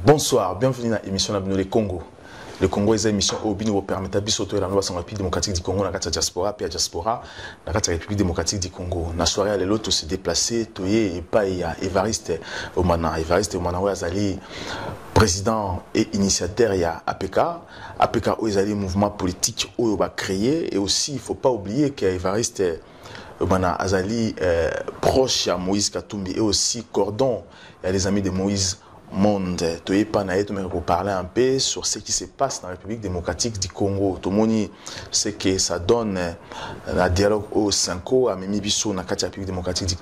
Bonsoir, bienvenue dans l'émission de Le Congo. Le Congo est une émission qui nous permet de sauter la République démocratique du Congo, dans la diaspora, puis la diaspora, dans la République démocratique du Congo. Dans la soirée, à l'autre, se déplacer, et pas Évariste Omana. Évariste Omana, Azali, président et initiateur, il y a APK. APK, est un mouvement politique où il va créer. Et aussi, il ne faut pas oublier qu'Évariste Omana Azali, proche à Moïse Katumbi, et aussi cordon, il y a les amis de Moïse Monde. Tu es pas naïf, mais pour parler un peu sur ce qui se passe dans la République démocratique du Congo. Tout le monde sait que ça donne un dialogue au 5 à Mimi Bissou dans la République démocratique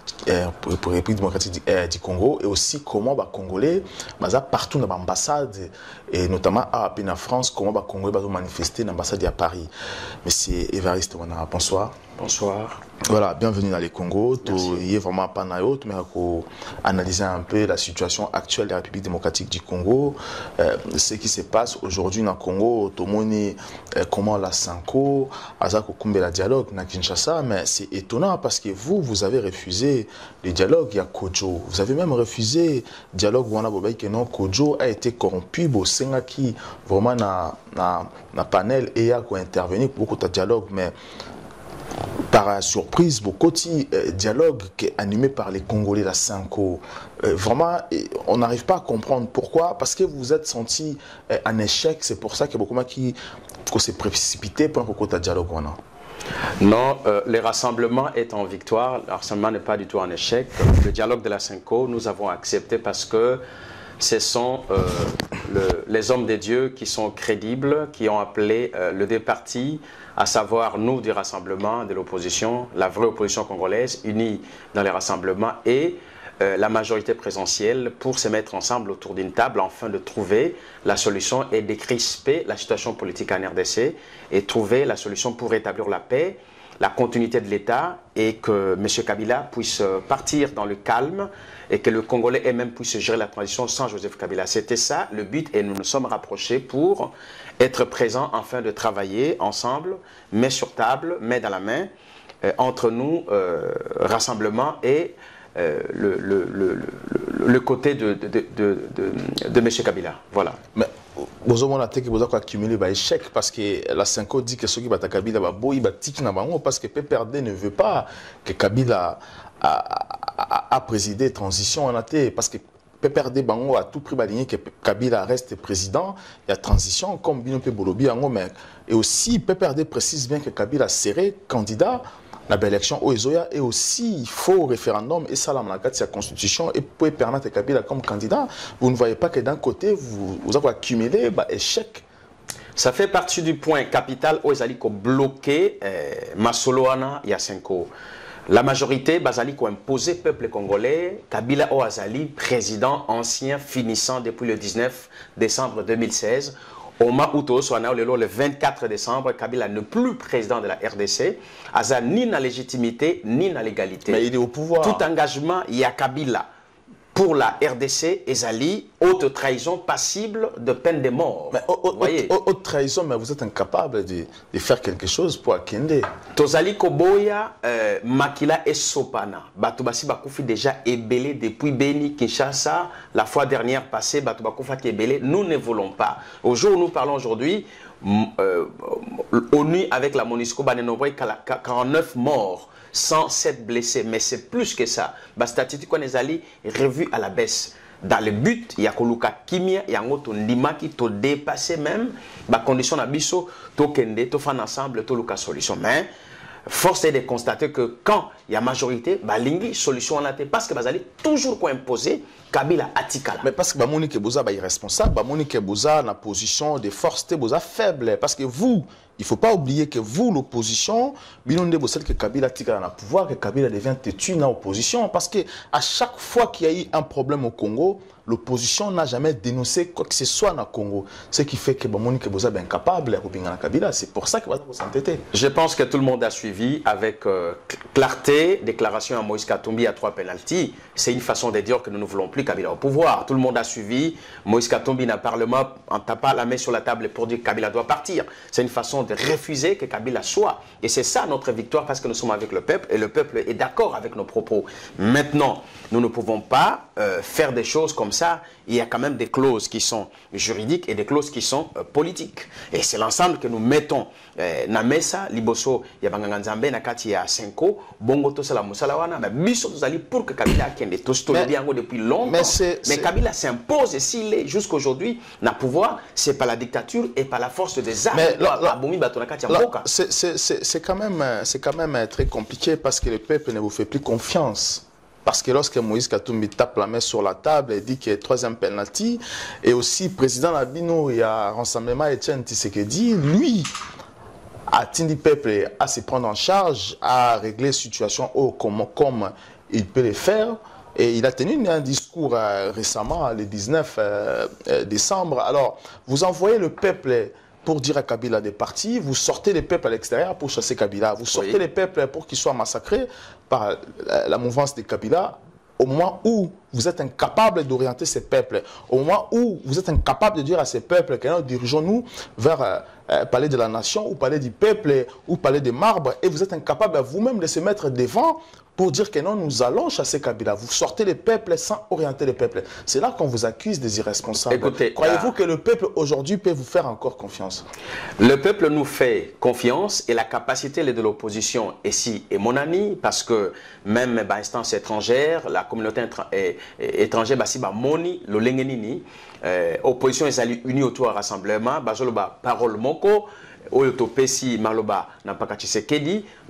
du Congo, et aussi comment les Congolais, partout dans l'ambassade, et notamment à France, comment les Congolais vont manifester dans l'ambassade à Paris. Monsieur Évariste, bonsoir. Bonsoir. Voilà, bienvenue dans le Congo. Tu es vraiment pas naïf, mais pour analyser un peu la situation actuelle de la République démocratique du Congo, ce qui se passe aujourd'hui dans le Congo, tout le monde comment la Sanko, Azako Kumbela dialogue dans Kinshasa, mais c'est étonnant parce que vous avez refusé le dialogue, il y a Kodjo. Vous avez même refusé le dialogue où on a dit que non, Kodjo a été corrompu, Bosenga qui vraiment na panel et a intervenu pour beaucoup de dialogue, mais par surprise, beaucoup de dialogue qui est animé par les Congolais, la Sanko. Vraiment, on n'arrive pas à comprendre pourquoi. Parce que vous vous êtes senti en échec. C'est pour ça qu'il y a beaucoup de gens qui s'est précipité pour beaucoup de dialogue. Non, le rassemblement est en victoire. Le rassemblement n'est pas du tout en échec. Le dialogue de la Sanko, nous avons accepté parce que ce sont les hommes de Dieu qui sont crédibles, qui ont appelé le deux partis, à savoir nous du rassemblement de l'opposition, la vraie opposition congolaise, unie dans les rassemblements, et la majorité présidentielle pour se mettre ensemble autour d'une table afin de trouver la solution et décrisper la situation politique en RDC et trouver la solution pour rétablir la paix, la continuité de l'État et que M. Kabila puisse partir dans le calme et que le Congolais eux-mêmes puissent gérer la transition sans Joseph Kabila. C'était ça le but et nous nous sommes rapprochés pour être présents afin de travailler ensemble, main sur table, main dans la main, entre nous, rassemblement et le côté de M. Kabila. Voilà. Mais vous avez accumulé un échec parce que la Sanko dit que ceux qui battent Kabila parce que PPRD ne veut pas que Kabila a présidé transition en athée parce que PPRD Bango a tout pris que Kabila reste président, il y a transition comme Binope Bolobi et aussi PPRD précise bien que Kabila serait candidat à l'élection au Ezoya et aussi il faut référendum et ça la constitution et pour permettre Kabila comme candidat. Vous ne voyez pas que d'un côté vous avez accumulé échec. Ça fait partie du point capital où ils ont bloqué Masoloana Yasenko. La majorité basali a imposé peuple congolais, Kabila Oazali, président ancien finissant depuis le 19 décembre 2016. Au Maouto, le 24 décembre, Kabila n'est plus président de la RDC. Aza ni na légitimité, ni na légalité. Mais il est au pouvoir. Tout engagement, il y a Kabila. Pour la RDC, Ezali, haute trahison passible de peine de mort. Mais haute trahison, mais vous êtes incapable de faire quelque chose pour Akende. Tozali Koboya, Makila et Sopana. Batubasi Bakoufi déjà ébélé depuis Beni, Kinshasa. La fois dernière passée, Batubakoufa qui est ébélé. Nous ne voulons pas. Au jour où nous parlons aujourd'hui, ONU avec la MONUSCO, 49 morts. 107 blessés, mais c'est plus que ça. La statistique qu'on est allé revue à la baisse. Dans le but, il y a Koluka Kimia, il y a un autre Ndima qui t'a dépassé même. La condition d'abisso, to kende, to fan ensemble, to luka solution. Mais force est de constater que quand il y a majorité, balingi solution en athée parce que bazali toujours quoi imposer Kabila Atikala. Mais parce que Monique Bouza est irresponsable, Monique Bouza na position de force Bouza faible parce que vous il ne faut pas oublier que vous, l'opposition, celle que Kabila tika dans le pouvoir, que Kabila devient têtu dans l'opposition. Parce qu'à chaque fois qu'il y a eu un problème au Congo, l'opposition n'a jamais dénoncé quoi que ce soit dans le Congo. Ce qui fait que Monique Boza est incapable de Kabila. C'est pour ça qu'il va s'entêter. Je pense que tout le monde a suivi avec clarté, déclaration à Moïse Katumbi à 3 pénaltys. C'est une façon de dire que nous ne voulons plus Kabila au pouvoir. Tout le monde a suivi. Moïse Katumbi dans le Parlement en tapant la main sur la table pour dire que Kabila doit partir. C'est une façon de refuser que Kabila soit. Et c'est ça notre victoire parce que nous sommes avec le peuple et le peuple est d'accord avec nos propos. Maintenant, nous ne pouvons pas faire des choses comme ça. Il y a quand même des clauses qui sont juridiques et des clauses qui sont politiques. Et c'est l'ensemble que nous mettons. Namesa, Liboso, Yabanganzambe, Nakati, ya Senko, Bongo, Tosala, Moussalawana, mais Bisso, pour que Kabila kende Tosto depuis longtemps. Mais Kabila s'impose et s'il est jusqu'aujourd'hui, n'a pouvoir, c'est pas la dictature et pas la force des armes. C'est quand même très compliqué parce que le peuple ne vous fait plus confiance. Parce que lorsque Moïse Katumbi tape la main sur la table et dit qu'il y a 3e penalty, et aussi le président Labino, il y a Rassemblement Etienne Tshisekedi, lui, a tenu le peuple à se prendre en charge, à régler la situation comme il peut le faire. Et il a tenu un discours récemment, le 19 décembre. Alors, vous envoyez le peuple pour dire à Kabila de partir, vous sortez les peuples à l'extérieur pour chasser Kabila, vous sortez les peuples pour qu'ils soient massacrés par la mouvance de Kabila, au moment où vous êtes incapable d'orienter ces peuples, au moment où vous êtes incapable de dire à ces peuples que nous dirigeons-nous vers palais de la nation, ou palais du peuple, ou palais des marbres, et vous êtes incapable vous-même de se mettre devant pour dire que non, nous allons chasser Kabila. Vous sortez les peuples sans orienter les peuples. C'est là qu'on vous accuse des irresponsables. Croyez-vous que le peuple aujourd'hui peut vous faire encore confiance? Le peuple nous fait confiance et la capacité de l'opposition ici est mon ami parce que même instance étrangère, la communauté étrangère, moni, le lengenini, opposition est unie autour du rassemblement, bazoloba parole moko. Nous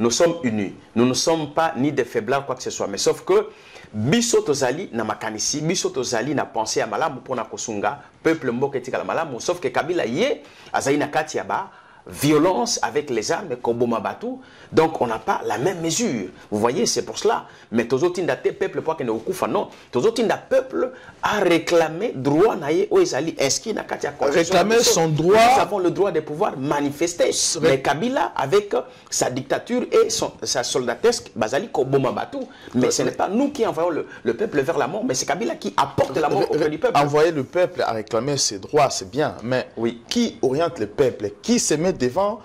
sommes unis. Nous ne sommes pas ni des faiblards, quoi que ce soit. Mais sauf que biso tozali na makanisi, biso tozali na pensée à malamu pour na kosunga, peuple mboka etikala malamu, sauf que Kabila yé, azali na kati yaba, violence avec les armes, Koboma Batou. Donc on n'a pas la même mesure. Vous voyez, c'est pour cela. Mais Tozotinda peuple pour que ne okufa non. Tozotinda peuple a réclamé droit naie au Ezali. Est-ce qu'il n'a qu'à réclamer son droit? Nous avons le droit de pouvoir manifester. Mais Kabila avec sa dictature et sa soldatesque, Bazali Koboma Batou. Mais ce n'est pas nous qui envoyons le peuple vers la mort, mais c'est Kabila qui apporte la mort auprès du peuple. Envoyer le peuple à réclamer ses droits, c'est bien. Mais qui oriente le peuple? Qui se met devant?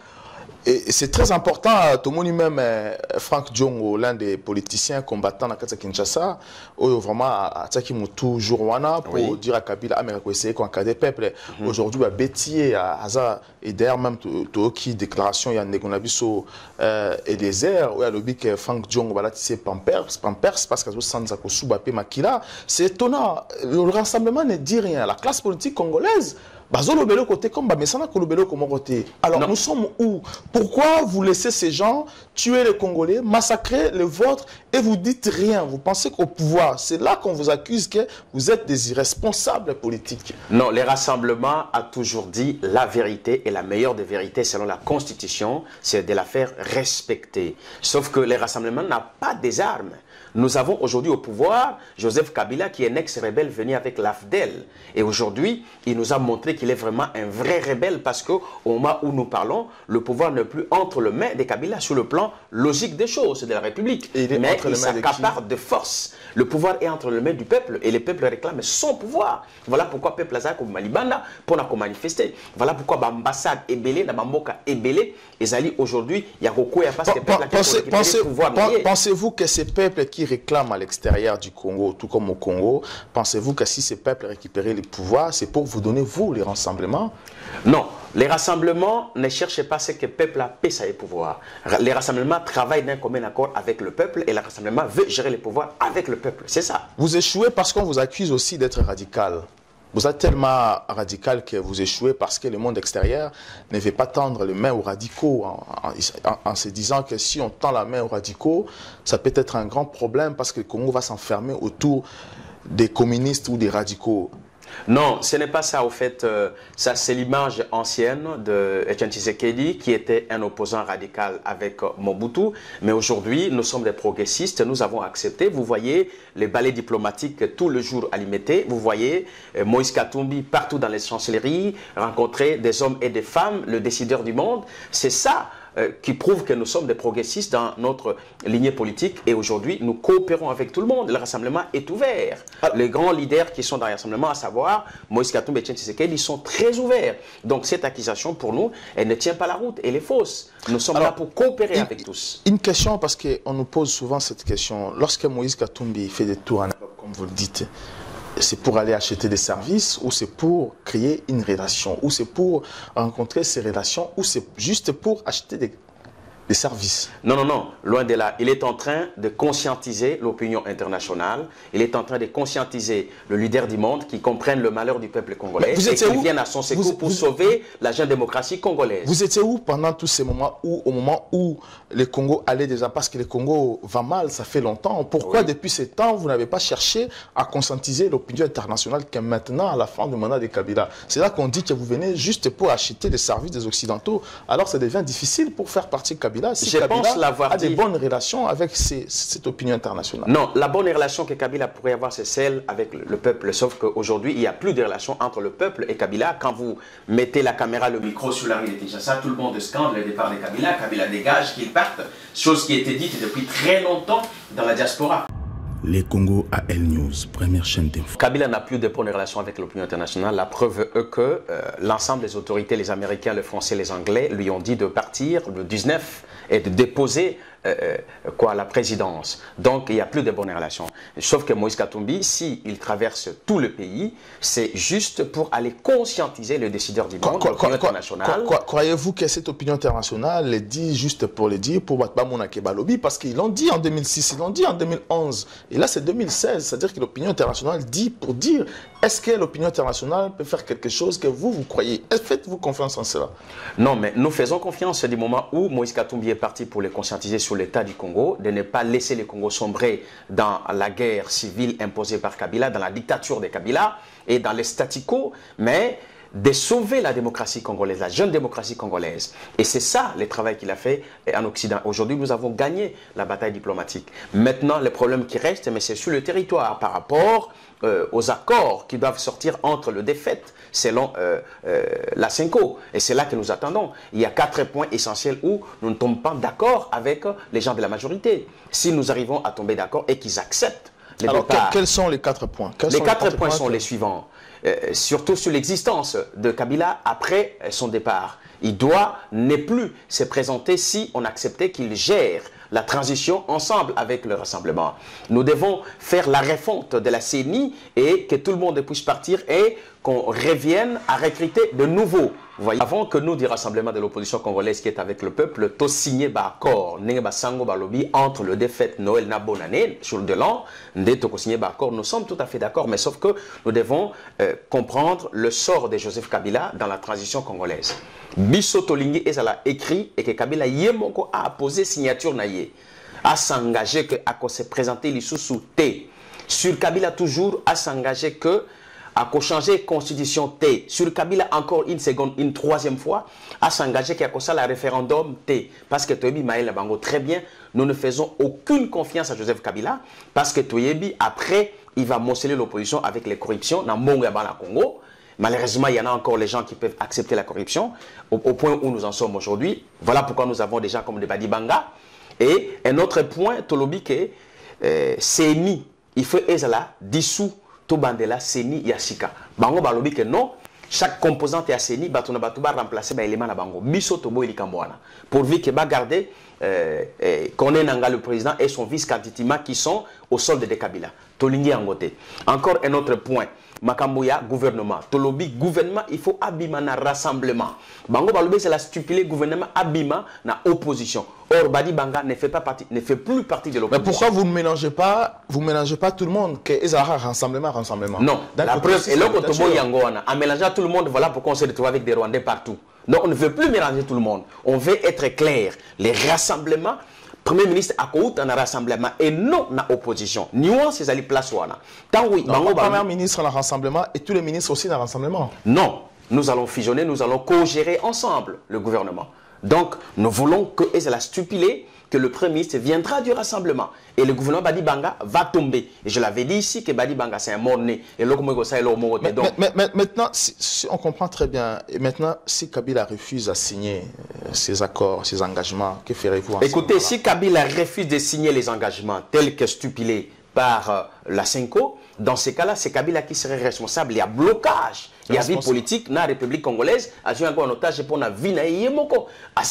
Et c'est très important, tout le monde même, Franck Diongo, l'un des politiciens combattants dans Kinshasa, vraiment a toujours wana pour dire à Kabila, Amérique essayer qu'on cadre peuple. Aujourd'hui, à Bétier, à Haza, et d'ailleurs même qui déclaration, il y a Negonabiso et des airs, où il y a le que Franck Diongo va tisser Pampers, parce que Sanzako Soubape Makila. C'est étonnant. Le rassemblement ne dit rien. La classe politique congolaise, alors nous sommes où? Pourquoi vous laissez ces gens tuer les Congolais, massacrer les vôtres et vous dites rien? Vous pensez qu'au pouvoir, c'est là qu'on vous accuse que vous êtes des irresponsables politiques. Non, les rassemblements a toujours dit la vérité et la meilleure des vérités selon la Constitution, c'est de la faire respecter. Sauf que les rassemblements n'ont pas des armes. Nous avons aujourd'hui au pouvoir Joseph Kabila qui est un ex-rebelle venu avec l'AFDEL. Et aujourd'hui, il nous a montré qu'il est vraiment un vrai rebelle parce qu'au moment où nous parlons, le pouvoir n'est plus entre les mains de Kabila sur le plan logique des choses de la République. Mais il s'accapare de force. Le pouvoir est entre les mains du peuple et le peuple réclame son pouvoir. Voilà pourquoi le peuple a comme Malibanda pour manifester. Voilà pourquoi l'ambassade est belée, la Bamboka est belée. Et Zali aujourd'hui, il y a beaucoup de parce que le peuple a le pouvoir. Pensez-vous que ces peuples qui réclament à l'extérieur du Congo, tout comme au Congo, pensez-vous que si ces peuples récupèrent les pouvoirs, c'est pour vous donner, vous, les rassemblements? Non. Les rassemblements ne cherchent pas ce que le peuple a payé ses pouvoirs. Les rassemblements travaillent d'un commun accord avec le peuple et le rassemblement veut gérer les pouvoirs avec le peuple. C'est ça. Vous échouez parce qu'on vous accuse aussi d'être radical. Vous êtes tellement radical que vous échouez parce que le monde extérieur ne veut pas tendre les mains aux radicaux en se disant que si on tend la main aux radicaux, ça peut être un grand problème parce que le Congo va s'enfermer autour des communistes ou des radicaux. Non, ce n'est pas ça. Au fait, ça c'est l'image ancienne de Etienne Tshisekedi qui était un opposant radical avec Mobutu. Mais aujourd'hui, nous sommes des progressistes. Nous avons accepté. Vous voyez les balais diplomatiques tout le jour alimentés. Vous voyez Moïse Katumbi partout dans les chancelleries rencontrer des hommes et des femmes, le décideur du monde. C'est ça qui prouve que nous sommes des progressistes dans notre lignée politique et aujourd'hui nous coopérons avec tout le monde. Le rassemblement est ouvert. Les grands leaders qui sont dans le rassemblement, à savoir Moïse Katumbi et Etienne Tshisekedi, ils sont très ouverts. Donc cette accusation pour nous, elle ne tient pas la route, elle est fausse. Nous sommes là pour coopérer avec tous. Une question, parce qu'on nous pose souvent cette question. Lorsque Moïse Katumbi fait des tours en Europe, comme vous le dites, c'est pour aller acheter des services ou c'est pour créer une relation ou c'est pour rencontrer ces relations ou c'est juste pour acheter des services? Non, non, non, loin de là. Il est en train de conscientiser l'opinion internationale. Il est en train de conscientiser le leader du monde qui comprenne le malheur du peuple congolais et qui vienne à son secours pour sauver la jeune démocratie congolaise. Vous étiez où pendant tous ces moments où, au moment où le Congo allait déjà, parce que le Congo va mal, ça fait longtemps. Pourquoi depuis ces temps, vous n'avez pas cherché à conscientiser l'opinion internationale que maintenant, à la fin du mandat de Kabila? C'est là qu'on dit que vous venez juste pour acheter les services des Occidentaux. Alors ça devient difficile pour faire partie de Kabila. Si je Kabila pense l'avoir a des bonnes relations avec cette opinion internationale. Non, la bonne relation que Kabila pourrait avoir, c'est celle avec le peuple. Sauf qu'aujourd'hui, il n'y a plus de relation entre le peuple et Kabila. Quand vous mettez la caméra, le micro sur la rue de Kinshasa, tout le monde scande le départ de Kabila. Kabila dégage, qu'il parte. Chose qui était dite depuis très longtemps dans la diaspora. Les Congo AL News, première chaîne d'info. Kabila n'a plus de bonnes relations avec l'opinion internationale. La preuve est que l'ensemble des autorités, les Américains, les Français, les Anglais, lui ont dit de partir le 19 et de déposer la présidence. Donc, il n'y a plus de bonnes relations. Sauf que Moïse Katumbi, s'il traverse tout le pays, c'est juste pour aller conscientiser le décideur du monde, l'opinion internationale. Croyez-vous que cette opinion internationale est dit juste pour le dire, pour battre mon Akebalobi, parce qu'ils l'ont dit en 2006, ils l'ont dit en 2011, et là c'est 2016, c'est-à-dire que l'opinion internationale dit pour dire, est-ce que l'opinion internationale peut faire quelque chose que vous croyez? Faites-vous confiance en cela? Non, mais nous faisons confiance du moment où Moïse Katumbi est parti pour les conscientiser sur l'état du Congo, de ne pas laisser le Congo sombrer dans la guerre civile imposée par Kabila, dans la dictature de Kabila et dans les statu quo, mais de sauver la démocratie congolaise, la jeune démocratie congolaise. Et c'est ça le travail qu'il a fait en Occident. Aujourd'hui, nous avons gagné la bataille diplomatique. Maintenant, le problème qui reste, mais c'est sur le territoire par rapport aux accords qui doivent sortir entre le défaite selon la CENCO. Et c'est là que nous attendons. Il y a 4 points essentiels où nous ne tombons pas d'accord avec les gens de la majorité. Si nous arrivons à tomber d'accord et qu'ils acceptent le départ. Quels sont les 4 points? Les 4 points sont les suivants. Surtout sur l'existence de Kabila après son départ. Il n'est plus se présenter si on acceptait qu'il gère la transition ensemble avec le rassemblement. Nous devons faire la refonte de la CENI et que tout le monde puisse partir et qu'on revienne à recruter de nouveaux. Vous voyez, avant que nous, du rassemblement de l'opposition congolaise qui est avec le peuple, tout signé un accord entre le défaite Noël na bonne année sur de l'an, nous sommes tout à fait d'accord, mais sauf que nous devons comprendre le sort de Joseph Kabila dans la transition congolaise. Biso Tolingi ezala écrit et que Kabila yemoko a posé signature naïe, a s'engager que à se présenter l'issue T. Sur Kabila toujours a s'engager que à changer constitution T. Sur Kabila encore une troisième fois à s'engager qu'il y a la référendum T. Parce que Toyebi Maël Bango très bien, nous ne faisons aucune confiance à Joseph Kabila parce que Toyebi après il va morceler l'opposition avec les corruptions dans Mongo et dans Congo. Malheureusement, il y en a encore les gens qui peuvent accepter la corruption au point où nous en sommes aujourd'hui. Voilà pourquoi nous avons des gens comme des Badibanga. Et un autre point, Tolobi, que CENI, il faut ezala dissous tout bandela CENI Yasika. Bango balobi que non, chaque composante à CENI, batuna batuba remplacer par élément na bango. Biso tobo ilikambwana. Pourvu que ba garder Koné Nanga le président et son vice-candidat qui sont au solde de Kabila. Tolingi Angote. Encore un autre point. Makamboya, gouvernement. Tolobi, gouvernement, il faut abima na rassemblement. Bango Balobi, c'est la stupidité gouvernement abima na opposition. Or, Badi Banga ne fait plus partie de l'opposition. Mais pourquoi vous ne mélangez pas tout le monde? Que Ezara, rassemblement. Non, la preuve est là que Tobo Yangoana. En mélangeant tout le monde, voilà pourquoi on se retrouve avec des Rwandais partout. Donc, on ne veut plus mélanger tout le monde. On veut être clair. Les rassemblements Premier ministre a eu un rassemblement et non na opposition. Nuance c'est ali place wana. Tant oui, Premier ministre dans rassemblement et tous les ministres aussi dans rassemblement. Non, nous allons fusionner, nous allons co-gérer ensemble le gouvernement. Donc, nous voulons que et l'a stipulé que le Premier ministre viendra du rassemblement. Et le gouvernement Badi Banga va tomber. Et je l'avais dit ici que Badi Banga, c'est un mort-né. Et maintenant, si on comprend très bien, et maintenant, si Kabila refuse à signer ces accords, ces engagements, que ferez-vous ensemble? Écoutez, si Kabila refuse de signer les engagements tels que stipulés par la CENCO, dans ces cas-là, c'est Kabila qui serait responsable. Il y a blocage. Il y a vie politique dans la République congolaise. À ce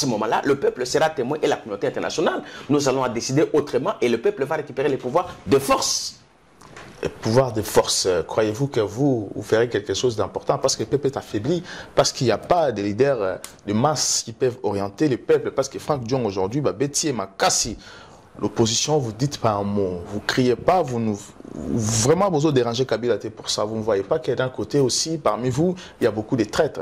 moment-là, le peuple sera témoin et la communauté internationale. Nous allons décider autrement et le peuple va récupérer les pouvoirs de force. Le pouvoir de force, croyez-vous que vous ferez quelque chose d'important parce que le peuple est affaibli, parce qu'il n'y a pas de leaders de masse qui peuvent orienter le peuple, parce que Franck Diong aujourd'hui, Betty et Makassi, l'opposition, vous ne dites pas un mot, vous ne criez pas, vraiment vous dérangez Kabila pour ça. Vous ne voyez pas que d'un côté aussi, parmi vous, il y a beaucoup de traîtres.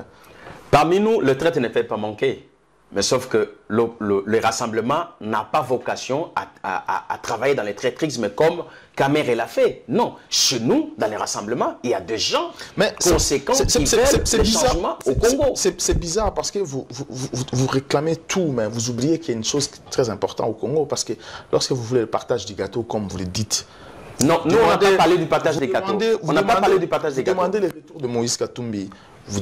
Parmi nous, le traître ne fait pas manquer. Mais sauf que le rassemblement n'a pas vocation à travailler dans les traîtrismes comme Kamer l'a fait. Non, chez nous, dans les rassemblements, il y a des gens conséquents qui veulent des changements au Congo. C'est bizarre parce que vous réclamez tout, mais vous oubliez qu'il y a une chose très importante au Congo, parce que lorsque vous voulez le partage du gâteau, comme vous le dites, non, nous on n'a pas parlé du partage des gâteaux. On n'a pas parlé du partage des gâteaux. Vous demandez le retour de Moïse Katumbi. Vous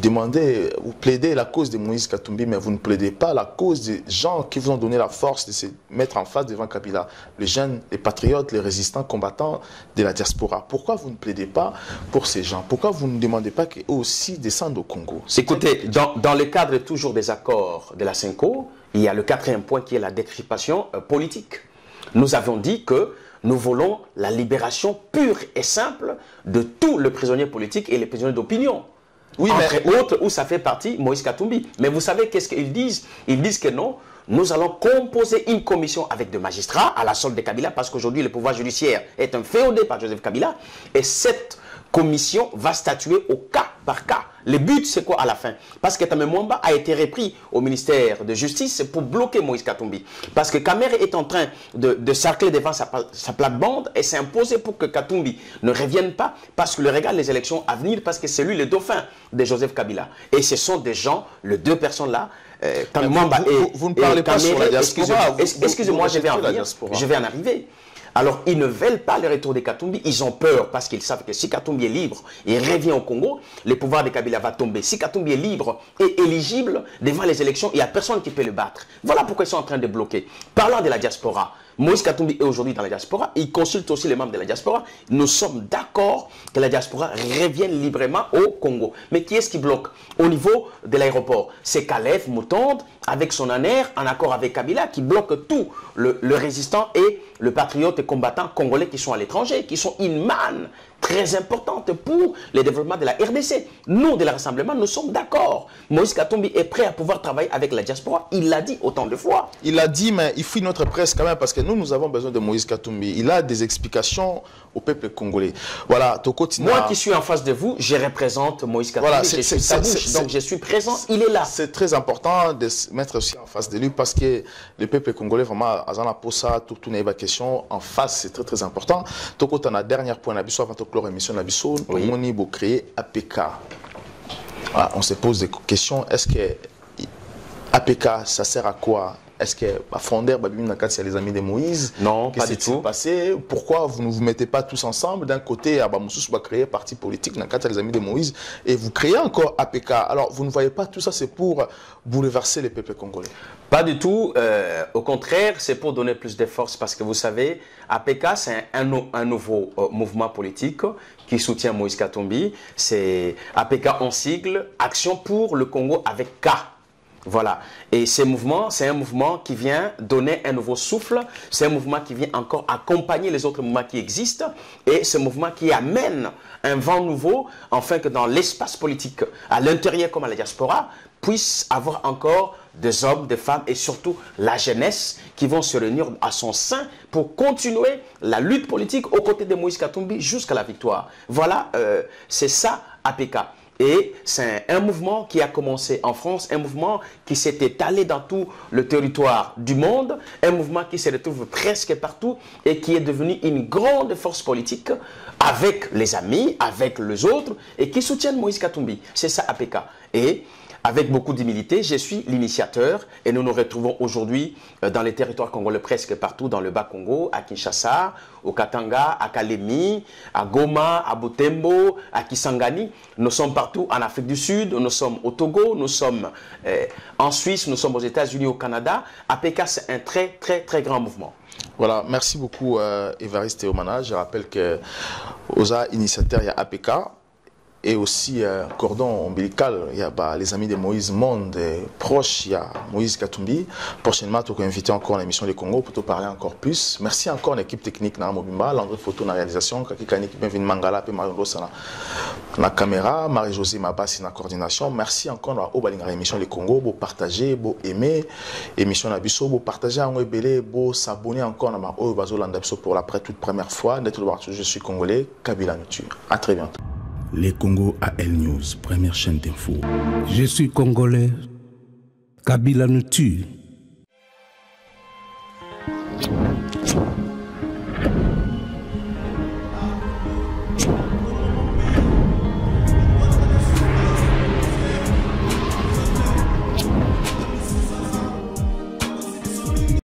plaidez la cause de Moïse Katumbi, mais vous ne plaidez pas la cause des gens qui vous ont donné la force de se mettre en face devant Kabila. Les jeunes, les patriotes, les résistants, combattants de la diaspora. Pourquoi vous ne plaidez pas pour ces gens? Pourquoi vous ne demandez pas qu'eux aussi descendent au Congo? Écoutez, dans le cadre toujours des accords de la CENCO, il y a le 4e point qui est la décryptation politique. Nous avons dit que nous voulons la libération pure et simple de tous les prisonniers politiques et les prisonniers d'opinion. Oui, entre autres, où ça fait partie Moïse Katumbi. Mais vous savez qu'est-ce qu'ils disent? Ils disent que non, nous allons composer une commission avec des magistrats à la solde de Kabila, parce qu'aujourd'hui le pouvoir judiciaire est un féodé par Joseph Kabila, et cette commission va statuer au cas par cas. Le but, c'est quoi à la fin? Parce que Tamé Mwamba a été repris au ministère de Justice pour bloquer Moïse Katumbi. Parce que Kamer est en train de cercler devant sa plate-bande et s'est imposé pour que Katumbi ne revienne pas, parce que le regarde les élections à venir, parce que c'est lui le dauphin de Joseph Kabila. Et ce sont des gens, les deux personnes-là, Tamé Mwamba vous ne parlez pas sur la diaspora. Excusez-moi, je vais en arriver. Alors, ils ne veulent pas le retour de Katumbi. Ils ont peur parce qu'ils savent que si Katumbi est libre, il revient au Congo, le pouvoir de Kabila va tomber. Si Katumbi est libre et éligible devant les élections, il n'y a personne qui peut le battre. Voilà pourquoi ils sont en train de bloquer. Parlant de la diaspora, Moïse Katumbi est aujourd'hui dans la diaspora. Il consulte aussi les membres de la diaspora. Nous sommes d'accord que la diaspora revienne librement au Congo. Mais qui est-ce qui bloque? Au niveau de l'aéroport, c'est Kalev Moutonde avec son ANER en accord avec Kabila qui bloque tout. Le résistant et le patriote et combattant congolais qui sont à l'étranger, qui sont une manne très importante pour le développement de la RDC. Nous, de la Rassemblement, nous sommes d'accord. Moïse Katumbi est prêt à pouvoir travailler avec la diaspora. Il l'a dit autant de fois. Il l'a dit, mais il fuit notre presse quand même, parce que nous avons besoin de Moïse Katumbi. Il a des explications au peuple congolais. Voilà, moi qui suis en face de vous, je représente Moïse Katumbi. Voilà, je suis sa bouche, donc je suis présent, il est là. C'est très important de se mettre aussi en face de lui, parce que le peuple congolais, vraiment, à la posa, toute une question en face, c'est très très important. Toko, tu as un dernier point, avant de clore l'émission, on a créé APK. Voilà, on se pose des questions. Est-ce que APK, ça sert à quoi? Est-ce que Fonder, il y a les amis de Moïse? Non, pas du tout. Passé? Pourquoi vous ne vous mettez pas tous ensemble? D'un côté, Abamoussous va créer parti politique, dans le cadre des amis de Moïse, et vous créez encore APK. Alors, vous ne voyez pas tout ça, c'est pour bouleverser les peuples congolais? Pas du tout. Au contraire, c'est pour donner plus de force, parce que vous savez, APK, c'est un nouveau mouvement politique qui soutient Moïse Katumbi. C'est APK en sigle, Action pour le Congo avec K. Voilà. Et ce mouvement, c'est un mouvement qui vient donner un nouveau souffle. C'est un mouvement qui vient encore accompagner les autres mouvements qui existent. Et ce mouvement qui amène un vent nouveau, afin que dans l'espace politique, à l'intérieur comme à la diaspora, puisse avoir encore des hommes, des femmes et surtout la jeunesse qui vont se réunir à son sein pour continuer la lutte politique aux côtés de Moïse Katumbi jusqu'à la victoire. Voilà, c'est ça APK. Et c'est un mouvement qui a commencé en France, un mouvement qui s'est étalé dans tout le territoire du monde, un mouvement qui se retrouve presque partout et qui est devenu une grande force politique avec les amis, avec les autres et qui soutiennent Moïse Katumbi. C'est ça APK. Et avec beaucoup d'humilité, je suis l'initiateur et nous nous retrouvons aujourd'hui dans les territoires congolais presque partout, dans le Bas-Congo, à Kinshasa, au Katanga, à Kalemi, à Goma, à Butembo, à Kisangani. Nous sommes partout en Afrique du Sud, nous sommes au Togo, nous sommes en Suisse, nous sommes aux États-Unis, au Canada. APK, c'est un très, très, très grand mouvement. Voilà, merci beaucoup Évariste Théomana. Je rappelle que aux initiateurs, il y a APK. Et aussi cordon ombilical, il y a les amis de Moïse Monde proches, il y a Moïse Katumbi. Prochainement, tu vas inviter encore l'émission Les Congo pour te parler encore plus. Merci encore à l'équipe technique na Mobimba, Landry Photo na réalisation, Kakikani qui bienvenue Mangala, puis Mario Sana na caméra, Marie-Josée Mabassi na coordination. Merci encore à Obalinga l'émission Les Congo, pour partager, pour aimer émission na biso, pour partager en ebele, pour s'abonner encore na ma Obazo Landapso pour la toute première fois. Je suis congolais, Kabila Nutu. À très bientôt. Les Congo AL News, première chaîne d'info. Je suis congolais, Kabila nous tue.